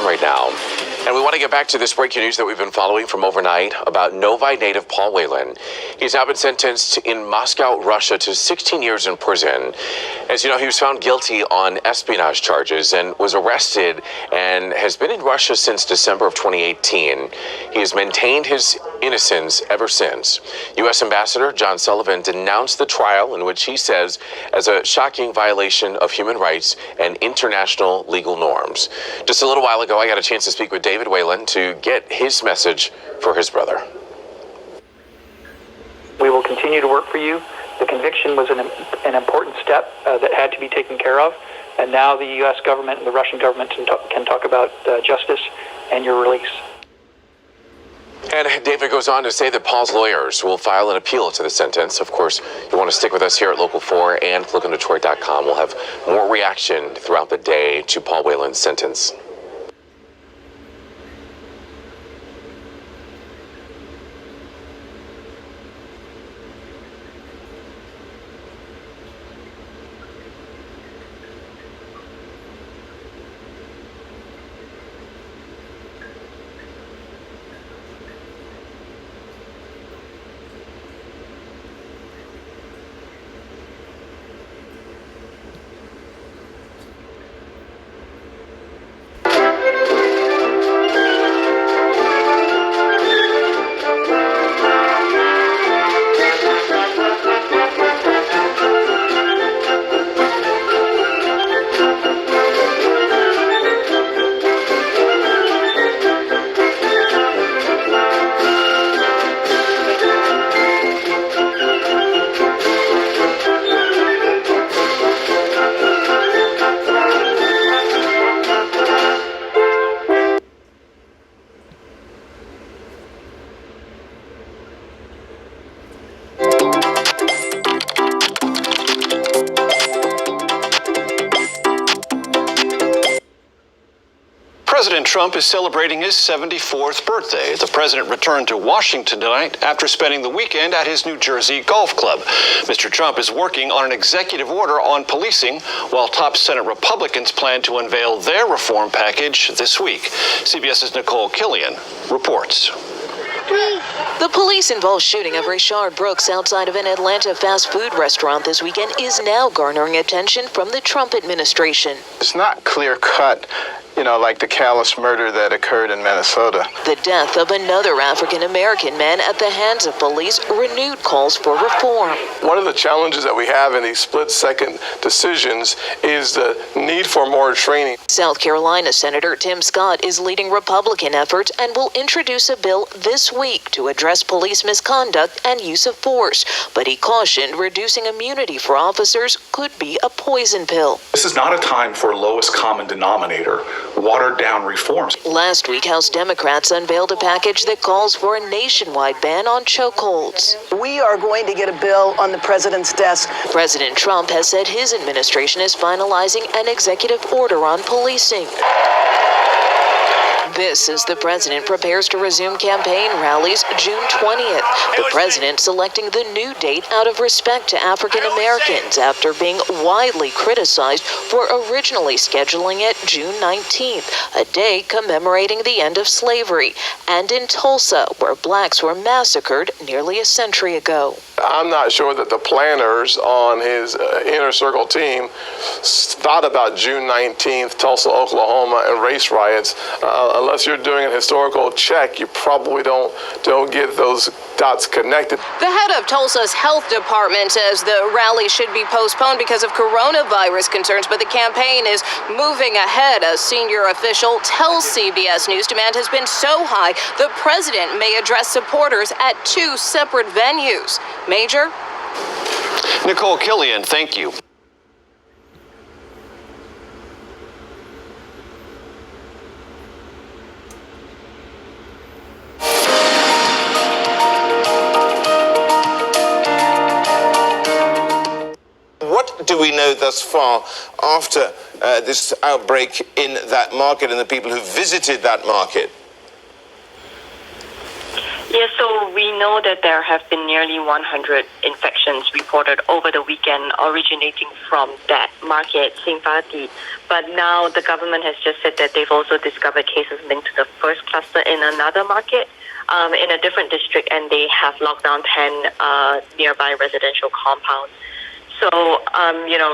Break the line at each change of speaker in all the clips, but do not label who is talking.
time right now. And we want to get back to this breaking news that we've been following from overnight about Novi native Paul Whelan. He's now been sentenced in Moscow, Russia to 16 years in prison. As you know, he was found guilty on espionage charges and was arrested and has been in Russia since December of 2018. He has maintained his innocence ever since. U.S. Ambassador John Sullivan denounced the trial, in which he says as a shocking violation of human rights and international legal norms. Just a little while ago, I got a chance to speak with David Whelan to get his message for his brother.
We will continue to work for you. The conviction was an important step that had to be taken care of, and now the U.S. government and the Russian government can talk about justice and your release.
And David goes on to say that Paul's lawyers will file an appeal to the sentence. Of course, you want to stick with us here at Local 4 and lookindetroit.com. We'll have more reaction throughout the day to Paul Whelan's sentence.
President Trump is celebrating his 74th birthday. The president returned to Washington tonight after spending the weekend at his New Jersey golf club. Mr. Trump is working on an executive order on policing, while top Senate Republicans plan to unveil their reform package this week. CBS's Nicole Killian reports.
The police-involved shooting of Rayshard Brooks outside of an Atlanta fast food restaurant this weekend is now garnering attention from the Trump administration.
It's not clear-cut, like the callous murder that occurred in Minnesota.
The death of another African-American man at the hands of police renewed calls for reform.
One of the challenges that we have in these split-second decisions is the need for more training.
South Carolina Senator Tim Scott is leading Republican efforts and will introduce a bill this week to address police misconduct and use of force. But he cautioned reducing immunity for officers could be a poison pill.
This is not a time for lowest common denominator, watered-down reforms.
Last week, House Democrats unveiled a package that calls for a nationwide ban on chokeholds.
We are going to get a bill on the president's desk.
President Trump has said his administration is finalizing an executive order on policing. This as the president prepares to resume campaign rallies June 20th. The president selecting the new date out of respect to African Americans after being widely criticized for originally scheduling it June 19th, a day commemorating the end of slavery, and in Tulsa, where blacks were massacred nearly a century ago.
I'm not sure that the planners on his inner circle team thought about June 19th, Tulsa, Oklahoma, and race riots. Unless you're doing a historical check, you probably don't get those dots connected.
The head of Tulsa's health department says the rally should be postponed because of coronavirus concerns, but the campaign is moving ahead. A senior official tells CBS News demand has been so high, the president may address supporters at 2 separate venues. Major?
Nicole Killian, thank you.
What do we know thus far after this outbreak in that market and the people who visited that market?
Yeah, so we know that there have been nearly 100 infections reported over the weekend originating from that market, Singfati. But now the government has just said that they've also discovered cases linked to the first cluster in another market in a different district, and they have locked down 10 nearby residential compounds. So,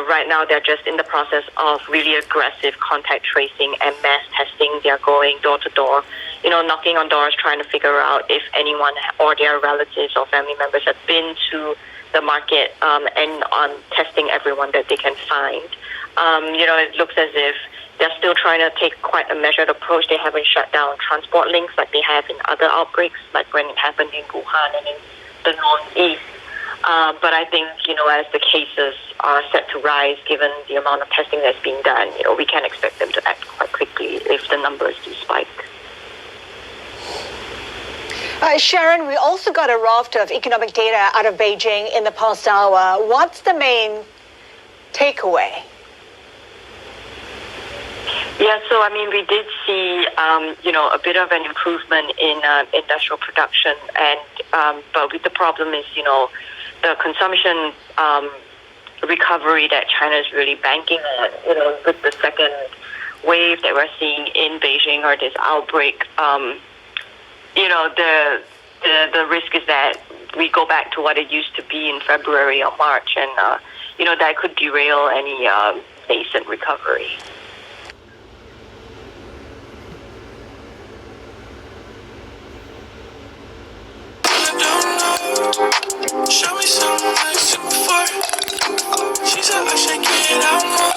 right now they're just in the process of really aggressive contact tracing and mass testing. They're going door to door, knocking on doors, trying to figure out if anyone or their relatives or family members have been to the market and on testing everyone that they can find. It looks as if they're still trying to take quite a measured approach. They haven't shut down transport links like they have in other outbreaks, like when it happened in Wuhan and in the Northeast. But I think, as the cases are set to rise, given the amount of testing that's being done, we can expect them to act quite quickly if the numbers do spike.
Sharon, we also got a raft of economic data out of Beijing in the past hour. What's the main takeaway?
Yeah, so we did see, a bit of an improvement in industrial production, and but the problem is, the consumption recovery that China is really banking on, with the second wave that we're seeing in Beijing or this outbreak, the risk is that we go back to what it used to be in February or March, and that could derail any nascent recovery.
Show me something like Super 4. She said I should get it out more.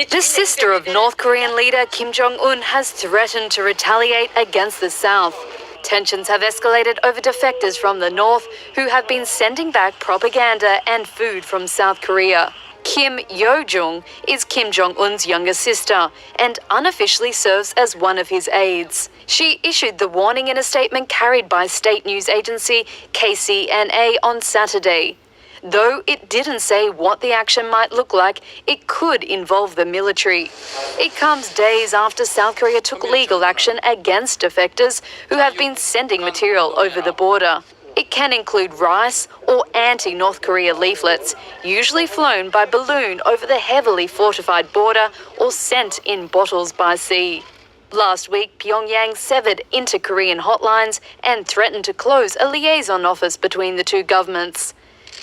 The sister of North Korean leader Kim Jong-un has threatened to retaliate against the South. Tensions have escalated over defectors from the North who have been sending back propaganda and food from South Korea. Kim Yo-jung is Kim Jong-un's younger sister and unofficially serves as one of his aides. She issued the warning in a statement carried by state news agency KCNA on Saturday. Though it didn't say what the action might look like, it could involve the military. It comes days after South Korea took legal action against defectors who have been sending material over the border. It can include rice or anti-North Korea leaflets, usually flown by balloon over the heavily fortified border or sent in bottles by sea. Last week, Pyongyang severed inter-Korean hotlines and threatened to close a liaison office between the two governments.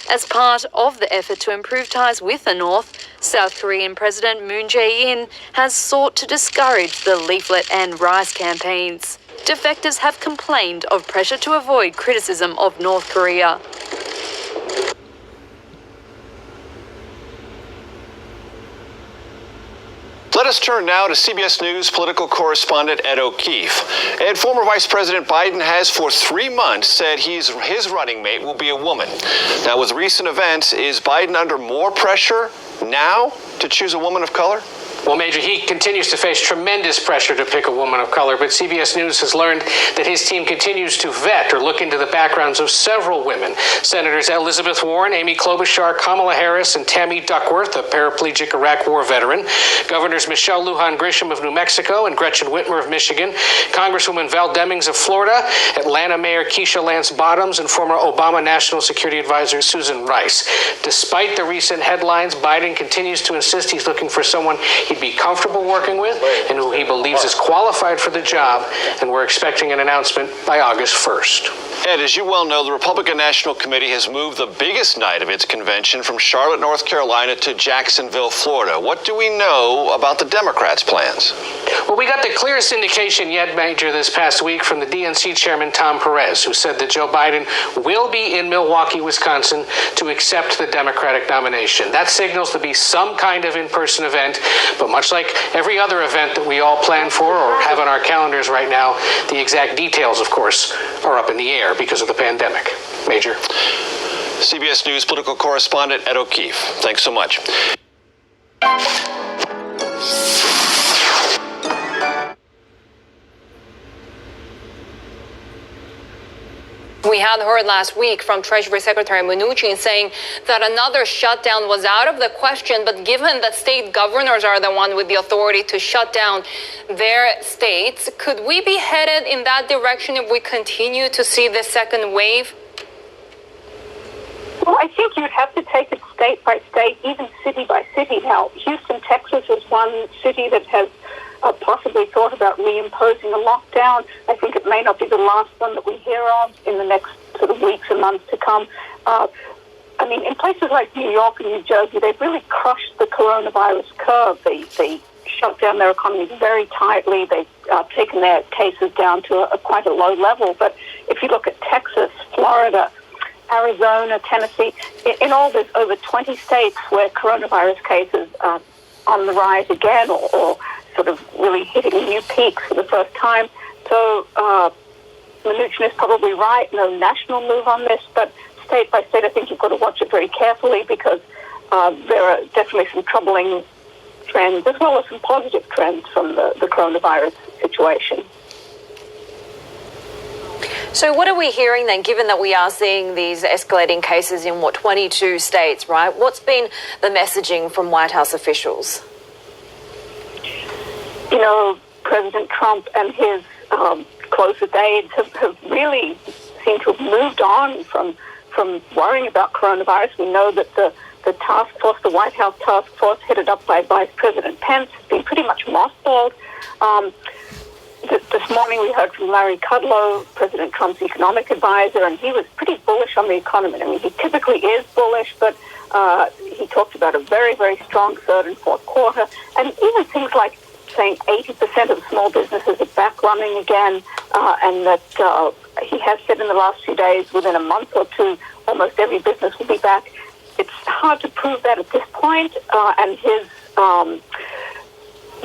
As part of the effort to improve ties with the North, South Korean President Moon Jae-in has sought to discourage the leaflet and rice campaigns. Defectors have complained of pressure to avoid criticism of North Korea.
Let us turn now to CBS News political correspondent Ed O'Keefe. Ed, former Vice President Biden has for 3 months said his running mate will be a woman. Now, with recent events, is Biden under more pressure now to choose a woman of color?
Well, Major, he continues to face tremendous pressure to pick a woman of color, but CBS News has learned that his team continues to vet or look into the backgrounds of several women. Senators Elizabeth Warren, Amy Klobuchar, Kamala Harris, and Tammy Duckworth, a paraplegic Iraq War veteran. Governors Michelle Lujan Grisham of New Mexico and Gretchen Whitmer of Michigan. Congresswoman Val Demings of Florida. Atlanta Mayor Keisha Lance Bottoms and former Obama National Security Advisor Susan Rice. Despite the recent headlines, Biden continues to insist he's looking for someone he'd be comfortable working with and who he believes is qualified for the job, and we're expecting an announcement by August 1st.
Ed, as you well know, the Republican National Committee has moved the biggest night of its convention from Charlotte, North Carolina to Jacksonville, Florida. What do we know about the Democrats' plans?
Well, we got the clearest indication yet, Major, this past week from the DNC chairman, Tom Perez, who said that Joe Biden will be in Milwaukee, Wisconsin to accept the Democratic nomination. That signals to be some kind of in-person event, but much like every other event that we all plan for or have on our calendars right now, the exact details, of course, are up in the air because of the pandemic. Major.
CBS News political correspondent Ed O'Keefe. Thanks so much.
We had heard last week from Treasury Secretary Mnuchin saying that another shutdown was out of the question, but given that state governors are the one with the authority to shut down their states, could we be headed in that direction if we continue to see this second wave?
Well, I think you'd have to take it state by state, even city by city. Now, Houston, Texas is one city that has possibly thought about reimposing a lockdown. I think it may not be the last one that we hear of in the next sort of weeks and months to come. I mean, in places like New York and New Jersey, they've really crushed the coronavirus curve. They shut down their economies very tightly. They've taken their cases down to quite a low level. But if you look at Texas, Florida, Arizona, Tennessee, in all there's over 20 states where coronavirus cases are on the rise again or sort of really hitting new peaks for the first time. So Mnuchin is probably right, no national move on this, but state by state I think you've got to watch it very carefully because there are definitely some troubling trends as well as some positive trends from the coronavirus situation.
So what are we hearing then, given that we are seeing these escalating cases in, 22 states, right? What's been the messaging from White House officials?
You know, President Trump and his closest aides have really seemed to have moved on from worrying about coronavirus. We know that the task force, the White House task force, headed up by Vice President Pence, has been pretty much mothballed. This morning we heard from Larry Kudlow, President Trump's economic advisor, and he was pretty bullish on the economy. I mean, he typically is bullish, but he talked about a very, very strong third and fourth quarter, and even things like saying 80% of small businesses are back running again, and that he has said in the last few days, within a month or two, almost every business will be back. It's hard to prove that at this point, and his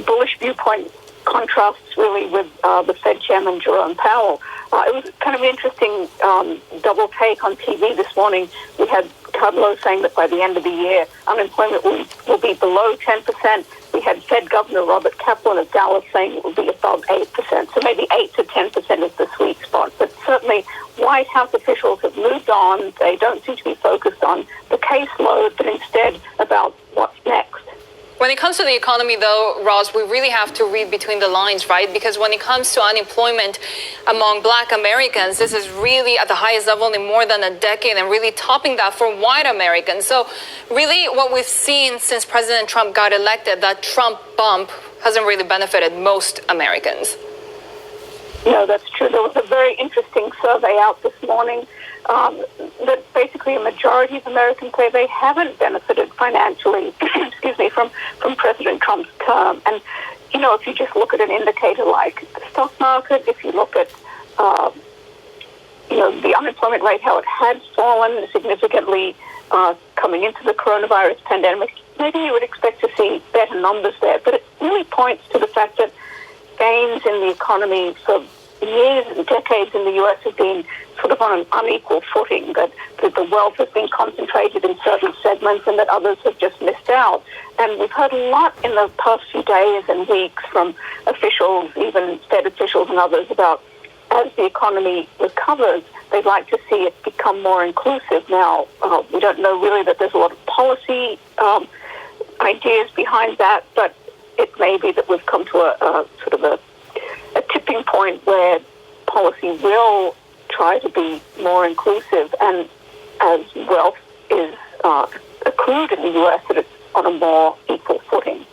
bullish viewpoint contrasts really with the Fed Chairman Jerome Powell. It was kind of an interesting double take on TV this morning. We had Kudlow saying that by the end of the year, unemployment will be below 10%. We had Fed Governor Robert Kaplan of Dallas saying it will be above 8%. So maybe 8 to 10% is the sweet spot. But certainly White House officials have moved on. They don't seem to be focused on the caseload, but instead about what's next.
When it comes to the economy, though, Ross, we really have to read between the lines, right? Because when it comes to unemployment among Black Americans, this is really at the highest level in more than a decade and really topping that for white Americans. So really what we've seen since President Trump got elected, that Trump bump hasn't really benefited most Americans.
No, that's true. There was a very interesting survey out this morning that basically a majority of Americans say they haven't benefited financially, from President Trump's term. And, you know, if you just look at an indicator like the stock market, if you look at, the unemployment rate, how it had fallen significantly coming into the coronavirus pandemic, maybe you would expect to see better numbers there. But it really points to the fact that gains in the economy for years and decades in the U.S. have been sort of on an unequal footing, that the wealth has been concentrated in certain segments and that others have just missed out. And we've heard a lot in the past few days and weeks from officials, even Fed officials and others, about as the economy recovers, they'd like to see it become more inclusive. Now, we don't know really that there's a lot of policy ideas behind that, but it may be that we've come to a tipping point where policy will try to be more inclusive, and as wealth is accrued in the U.S., that it's on a more equal footing.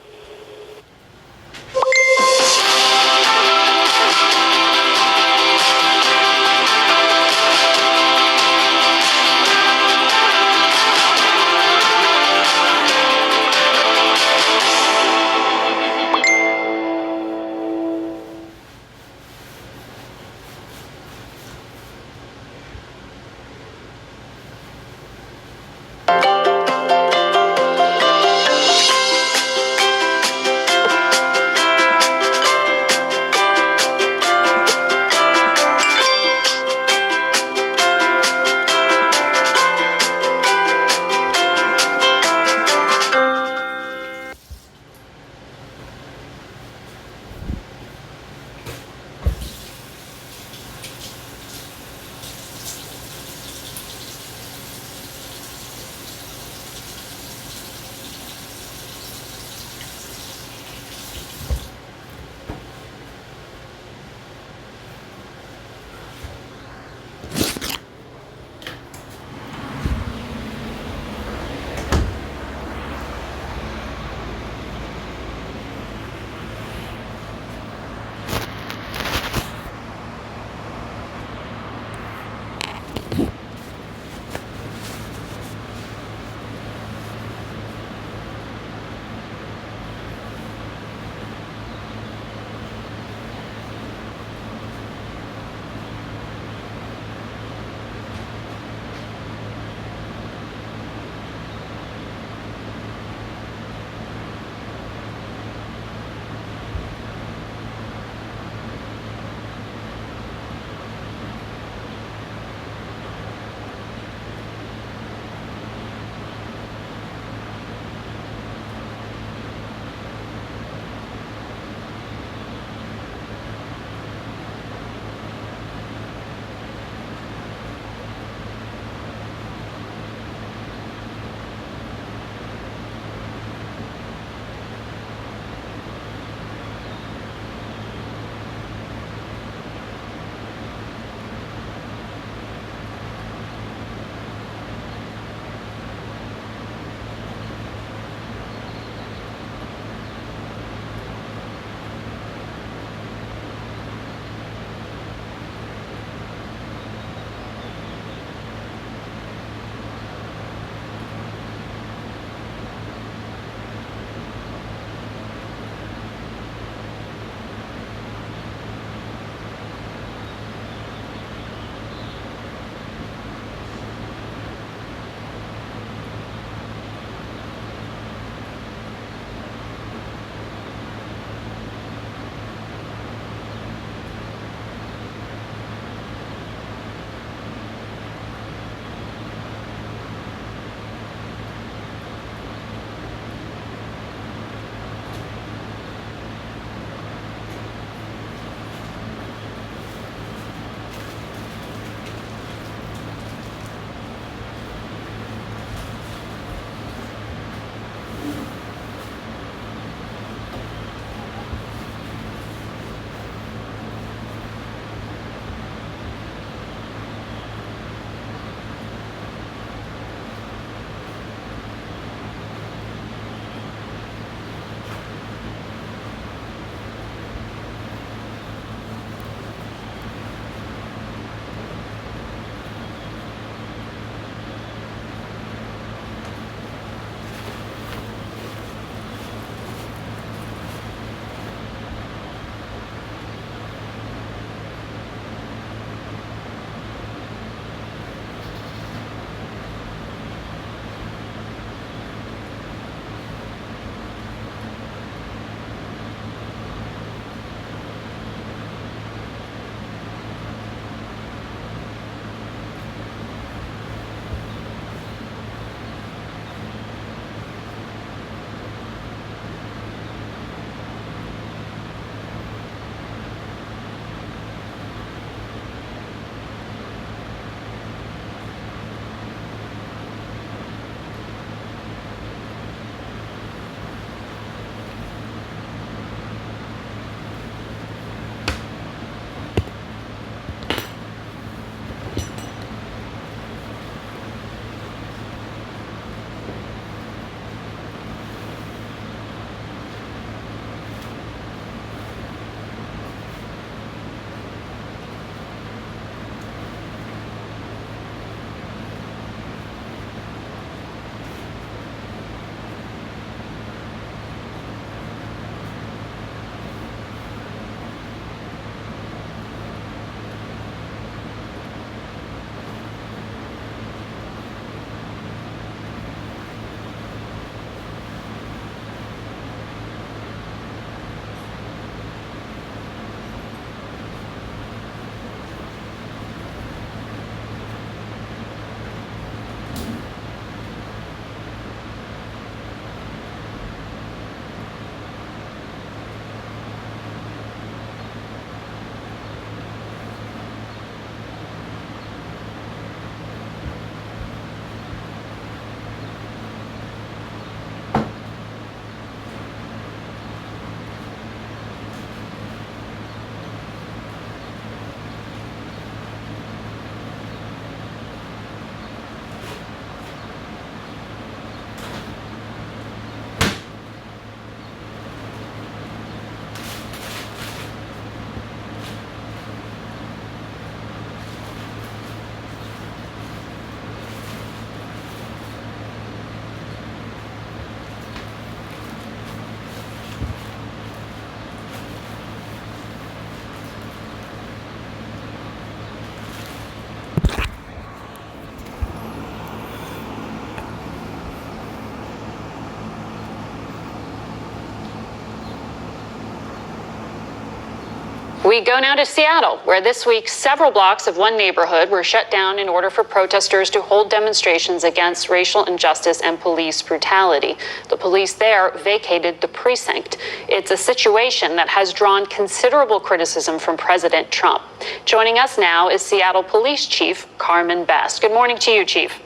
We go now to Seattle, where this week several blocks of one neighborhood were shut down in order for protesters to hold demonstrations against racial injustice and police brutality. The police there vacated the precinct. It's a situation that has drawn considerable criticism from President Trump. Joining us now is Seattle Police Chief Carmen Best. Good morning to you, Chief.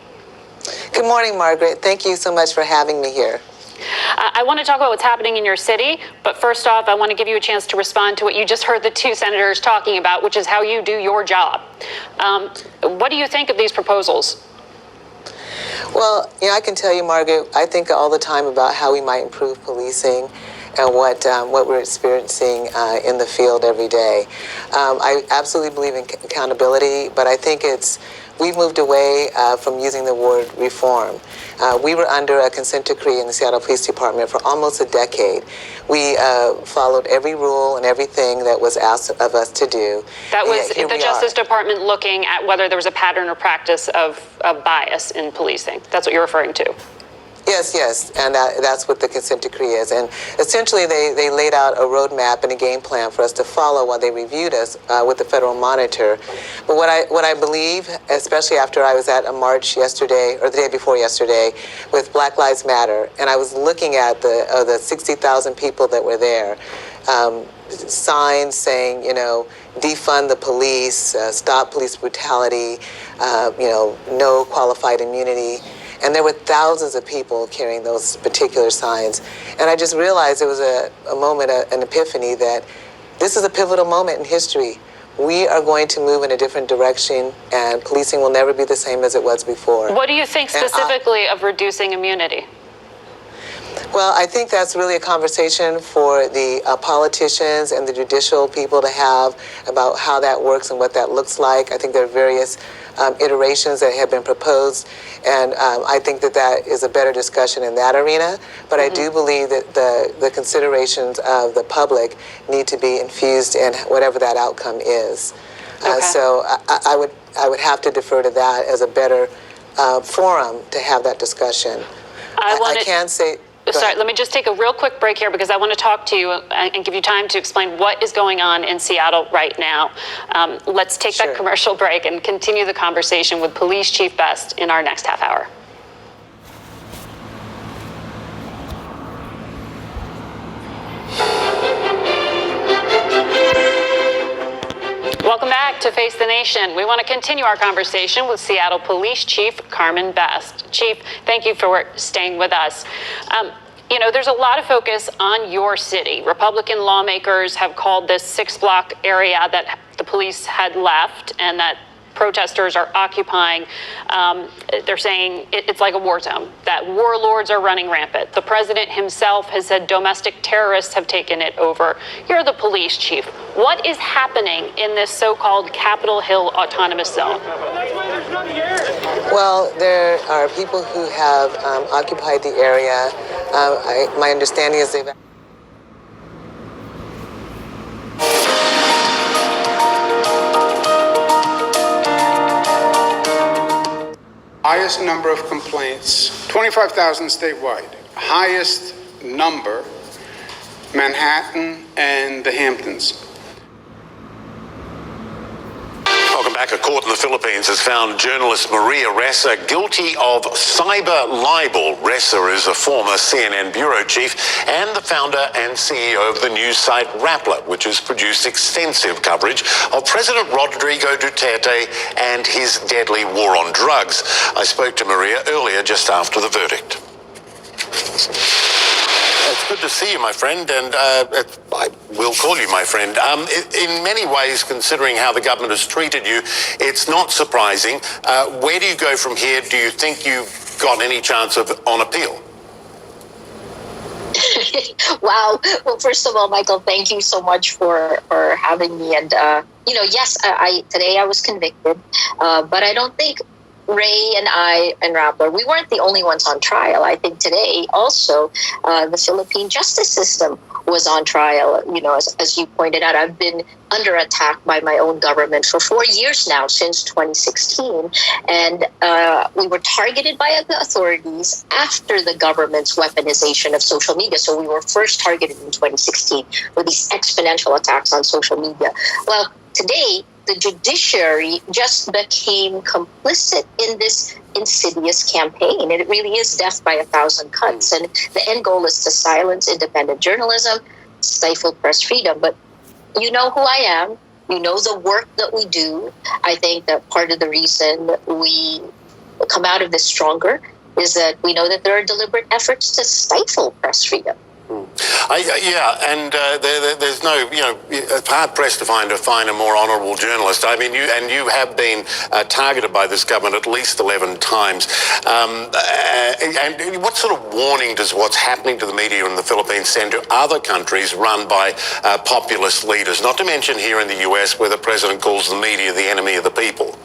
Good morning, Margaret. Thank you so much for having me here.
I want to talk about what's happening in your city, but first off, I want to give you a chance to respond to what you just heard the two senators talking about, which is how you do your job. What do you think of these proposals?
Well, I can tell you, Margaret, I think all the time about how we might improve policing and what we're experiencing in the field every day. I absolutely believe in accountability, but I think we've moved away from using the word reform. We were under a consent decree in the Seattle Police Department for almost a decade. We followed every rule and everything that was asked of us to do.
That was the Justice Department looking at whether there was a pattern or practice of bias in policing. That's what you're referring to.
Yes, and that's what the consent decree is. And essentially, they laid out a roadmap and a game plan for us to follow while they reviewed us with the federal monitor. But what I believe, especially after I was at a march yesterday, or the day before yesterday, with Black Lives Matter, and I was looking at the 60,000 people that were there, signs saying, defund the police, stop police brutality, no qualified immunity. And there were thousands of people carrying those particular signs. And I just realized it was a moment, an epiphany, that this is a pivotal moment in history. We are going to move in a different direction, and policing will never be the same as it was before.
What do you think specifically of reducing immunity?
Well, I think that's really a conversation for the politicians and the judicial people to have about how that works and what that looks like. I think there are various iterations that have been proposed, and I think that is a better discussion in that arena. But I do believe that the considerations of the public need to be infused in whatever that outcome is. So I would have to defer to that as a better forum to have that discussion. I can say.
Sorry, let me just take a real quick break here because I want to talk to you and give you time to explain what is going on in Seattle right now. Let's take that commercial break and continue the conversation with Police Chief Best in our next half hour. Welcome back to Face the Nation. We want to continue our conversation with Seattle Police Chief Carmen Best. Chief, thank you for staying with us. There's a lot of focus on your city. Republican lawmakers have called this 6-block area that the police had left and that protesters are occupying. They're saying it's like a war zone, that warlords are running rampant. The president himself has said domestic terrorists have taken it over. You're the police chief. What is happening in this so-called Capitol Hill autonomous zone?
Well, there are people who have occupied the area. My understanding is they've...
Highest number of complaints, 25,000 statewide. Highest number, Manhattan and the Hamptons.
Welcome back. A court in the Philippines has found journalist Maria Ressa guilty of cyber libel. Ressa is a former CNN bureau chief and the founder and CEO of the news site Rappler, which has produced extensive coverage of President Rodrigo Duterte and his deadly war on drugs. I spoke to Maria earlier just after the verdict. It's good to see you, my friend, and I will call you my friend. In many ways, considering how the government has treated you, it's not surprising. Where do you go from here? Do you think you've got any chance on appeal?
Wow. Well, first of all, Michael, thank you so much for having me. And, yes, today I was convicted, but I don't think Ray and I and Rappler, we weren't the only ones on trial. I think today also the Philippine justice system was on trial. You know, as you pointed out, I've been under attack by my own government for 4 years now, since 2016. And we were targeted by the authorities after the government's weaponization of social media. So we were first targeted in 2016 with these exponential attacks on social media. Well, today, the judiciary just became complicit in this insidious campaign. And it really is death by 1,000 cuts. And the end goal is to silence independent journalism, stifle press freedom. But you know who I am. You know the work that we do. I think that part of the reason we come out of this stronger is that we know that there are deliberate efforts to stifle press freedom.
There's no, it's hard pressed to find a more honourable journalist. I mean, you have been targeted by this government at least 11 times. And what sort of warning does what's happening to the media in the Philippines send to other countries run by populist leaders? Not to mention here in the US, where the president calls the media the enemy of the people.